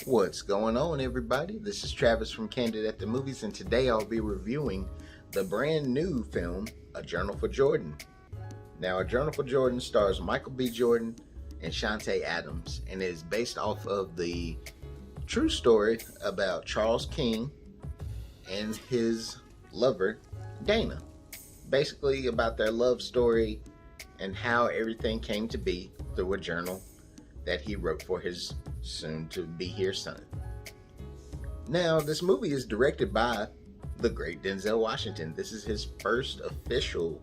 What's going on, everybody? This is Travis from Candid at the Movies, and today I'll be reviewing the brand new film, A Journal for Jordan. Now, A Journal for Jordan stars Michael B. Jordan and Chante Adams, and it is based off of the true story about Charles King and his lover, Dana. Basically about their love story and how everything came to be through a journal that he wrote for his soon-to-be-here son. Now, this movie is directed by the great Denzel Washington. This is his first official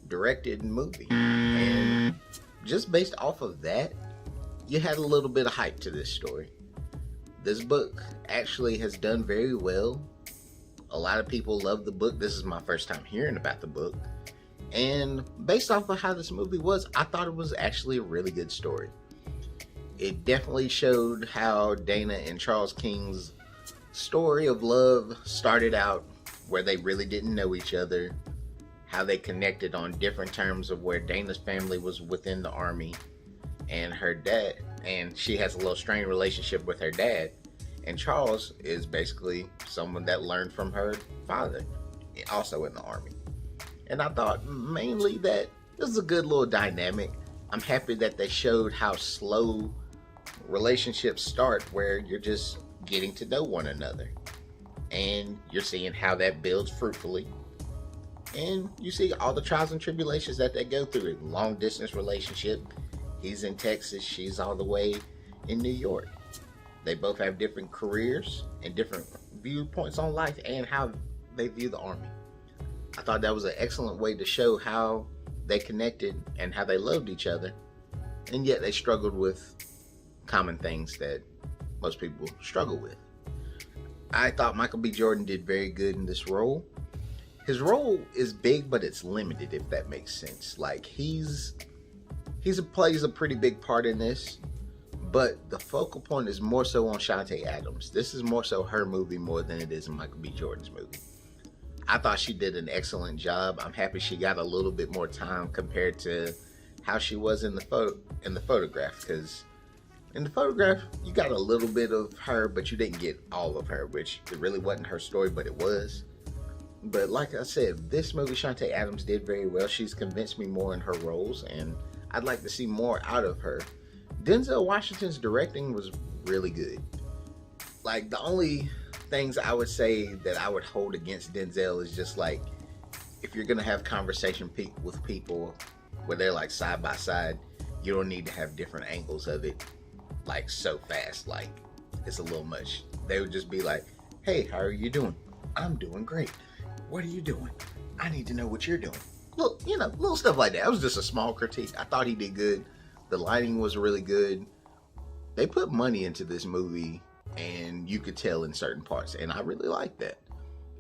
directed movie. And just based off of that, you had a little bit of hype to this story. This book actually has done very well. A lot of people love the book. This is my first time hearing about the book. And based off of how this movie was, I thought it was actually a really good story. It definitely showed how Dana and Charles King's story of love started out where they really didn't know each other, how they connected on different terms of where Dana's family was within the army and her dad, and she has a little strained relationship with her dad, and Charles is basically someone that learned from her father, also in the army. And I thought mainly that this is a good little dynamic. I'm happy that they showed how slow relationships start, where you're just getting to know one another and you're seeing how that builds fruitfully, and you see all the trials and tribulations that they go through. A long distance relationship, he's in Texas, she's all the way in New York. They both have different careers and different viewpoints on life and how they view the army. I thought that was an excellent way to show how they connected and how they loved each other, and yet they struggled with common things that most people struggle with. I thought Michael B. Jordan did very good in this role. His role is big, but it's limited, if that makes sense. Like, he's plays a pretty big part in this, but the focal point is more so on Chante Adams. This is more so her movie more than it is in Michael B. Jordan's movie. I thought she did an excellent job. I'm happy she got a little bit more time compared to how she was in the photograph, because in the photograph you got a little bit of her, but you didn't get all of her, which it really wasn't her story, but it was. But like I said, this movie, Chante Adams did very well. She's convinced me more in her roles, and I'd like to see more out of her. Denzel Washington's directing was really good. Like, the only things I would say that I would hold against Denzel is just like, if you're gonna have conversation with people where they're like side by side, you don't need to have different angles of it like so fast. Like, it's a little much. They would just be like, hey, how are you doing? I'm doing great. What are you doing? I need to know what you're doing. Look, little stuff like that. It was just a small critique. I thought he did good. The lighting was really good. They put money into this movie, and you could tell in certain parts, and I really liked that.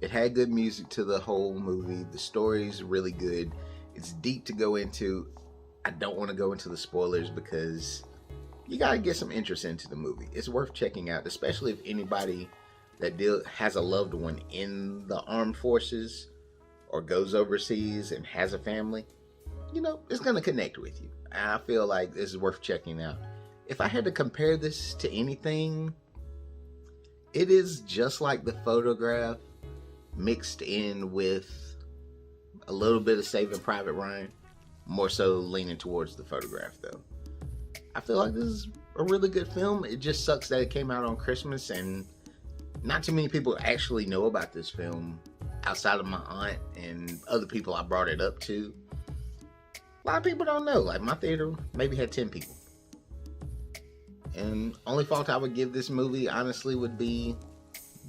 It had good music to the whole movie. The story's really good. It's deep to go into. I don't want to go into the spoilers because you gotta get some interest into the movie. It's worth checking out, especially if anybody that has a loved one in the armed forces or goes overseas and has a family. It's gonna connect with you. I feel like this is worth checking out. If I had to compare this to anything, it is just like The Photograph mixed in with a little bit of Saving Private Ryan, more so leaning towards The Photograph though. I feel like this is a really good film. It just sucks that it came out on Christmas, and not too many people actually know about this film outside of my aunt and other people I brought it up to. A lot of people don't know. Like, my theater maybe had 10 people. And only fault I would give this movie, honestly, would be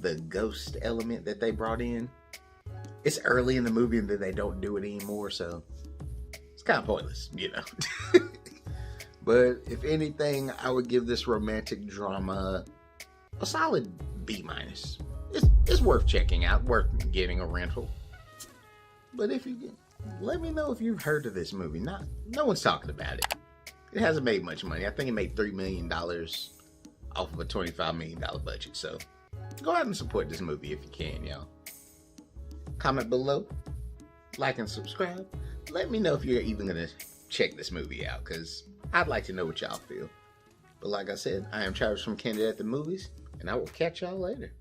the ghost element that they brought in. It's early in the movie and then they don't do it anymore, so it's kind of pointless, But if anything, I would give this romantic drama a solid B-. It's worth checking out, worth getting a rental. But if you let me know if you've heard of this movie. No one's talking about it. It hasn't made much money. I think it made $3 million off of a $25 million budget. So go out and support this movie if you can, y'all. Comment below, like and subscribe. Let me know if you're even gonna check this movie out, because I'd like to know what y'all feel. But like I said, I am Travis from Candid at the Movies, and I will catch y'all later.